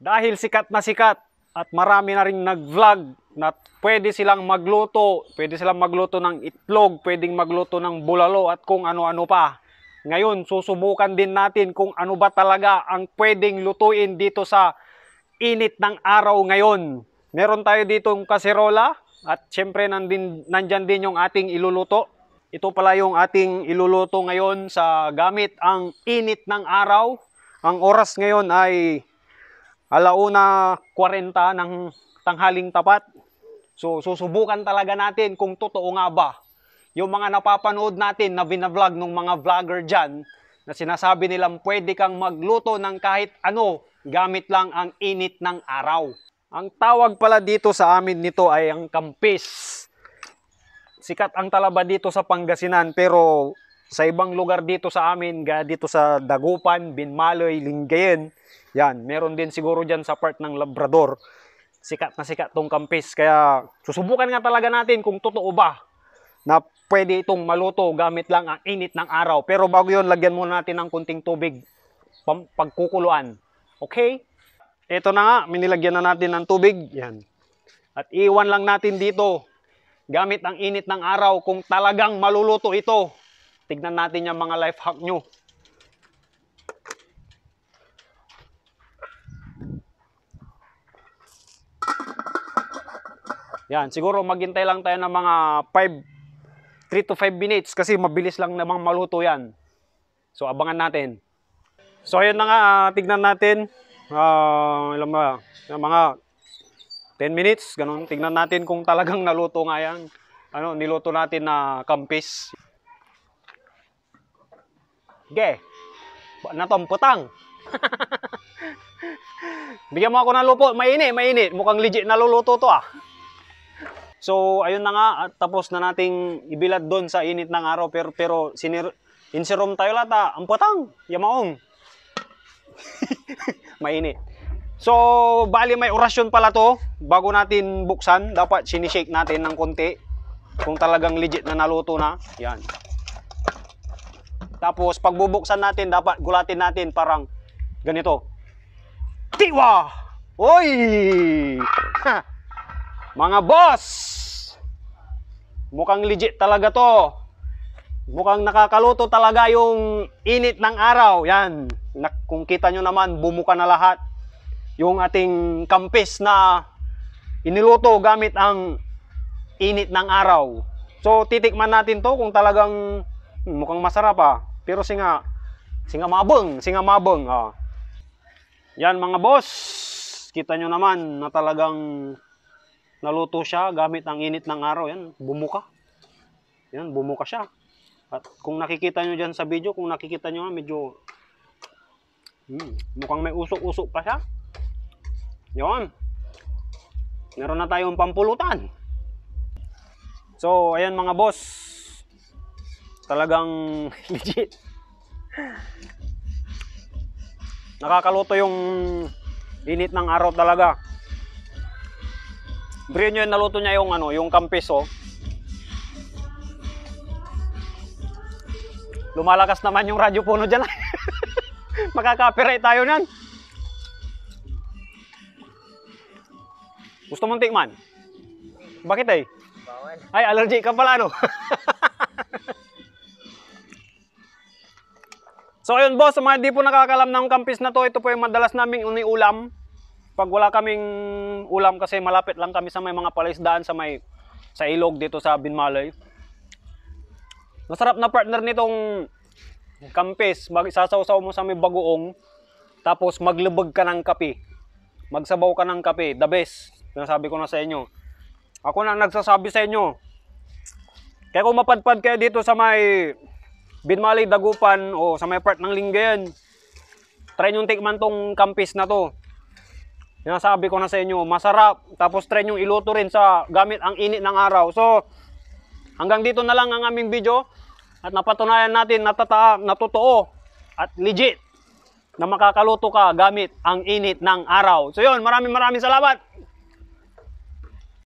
Dahil sikat na sikat at marami na ring nag-vlog na pwede silang magluto ng itlog, pwedeng magluto ng bulalo at kung ano-ano pa. Ngayon, susubukan din natin kung ano ba talaga ang pwedeng lutuin dito sa init ng araw ngayon. Meron tayo ditong kaserola at syempre nandyan din yung ating iluluto. Ito pala yung ating iluluto ngayon sa gamit ang init ng araw. Ang oras ngayon ay 1:40 ng tanghaling tapat. So susubukan talaga natin kung totoo nga ba yung mga napapanood natin na binablog ng mga vlogger dyan na sinasabi nilang pwede kang magluto ng kahit ano gamit lang ang init ng araw. Ang tawag pala dito sa amin nito ay ang kampis. Sikat ang talaba dito sa Pangasinan pero sa ibang lugar dito sa amin, dito sa Dagupan, Binmaloy, Lingayen, yan, meron din siguro dyan sa part ng Labrador. Sikat na sikat tong kampis. Kaya susubukan nga talaga natin kung totoo ba na pwede itong maluto gamit lang ang init ng araw. Pero bago yun, lagyan muna natin ng kunting tubig pagkukuluan. Okay? Ito na nga, minilagyan na natin ng tubig. Yan. At iwan lang natin dito gamit ang init ng araw kung talagang maluluto ito. Tignan natin yung mga life hack nyo. Yan, siguro maghintay lang tayo ng mga 3 to 5 minutes kasi mabilis lang namang maluto yan. So abangan natin. So ayun na nga, tignan natin. Ilang ba? Mga 10 minutes, ganun. Tignan natin kung talagang naluto nga yan. Niluto natin na kampis. Okay. Na tong putang. Bigyan mo ako ng lupo. Mainit. Mukhang legit naluluto to ah. So, ayun na nga. At tapos na nating ibilad doon sa init ng araw. Pero insirom tayo lahat ah. Ang putang. Yamaong. Mainit. So, bali may orasyon pala to. Bago natin buksan, dapat sinishake natin ng konti. Kung talagang legit na naluto na. Yan. Tapos, pag bubuksan natin, dapat gulatin natin parang ganito. Tiwa! Oy! Ha! Mga boss! Mukhang legit talaga to. Mukhang nakakaluto talaga yung init ng araw. Yan. Kung kita nyo naman, bumuka na lahat. Yung ating kampis na iniluto gamit ang init ng araw. So, titikman natin to kung talagang mukhang masarap ah. Pero singa mabeng. Ah. Yan mga boss. Kita nyo naman na talagang naluto siya gamit ang init ng araw. Yan, bumuka. Yan, bumuka siya. At kung nakikita nyo dyan sa video, kung nakikita nyo nga, medyo mukhang may usok-usok pa siya. Yan. Meron na tayong pampulutan. So, ayan mga boss. Talagang legit. Nakakaluto yung init ng araw talaga. Brio nyo yung naluto niya yung kampis oh. Lumalakas naman yung radyo puno dyan. Makaka-copyright tayo nan. Gusto mong tikman? Bakit eh? Bawal. Ay, allergic ka pala no? So ayun boss, sa mga di po nakakalam ng kampis na to, ito po yung madalas naming uniulam. Pag wala kaming ulam kasi malapit lang kami sa may mga palaisdaan sa ilog dito sa Binmaloy. Masarap na partner nitong kampis. Sasaw-saw mo sa may bagoong, tapos maglubog ka ng kape. Magsabaw ka ng kape. The best. Sinasabi ko na sa inyo. Ako na nagsasabi sa inyo. Kaya kung mapadpad kayo dito sa may Binmaloy, Dagupan o sa may part ng Lingayen, try nyo tikman tong kampis na to. Sinasabi ko na sa inyo, masarap. Tapos try nyo iluto rin sa gamit ang init ng araw. So, hanggang dito na lang ang aming video. At napatunayan natin na totoo at legit na makakaluto ka gamit ang init ng araw. So yun, maraming salamat.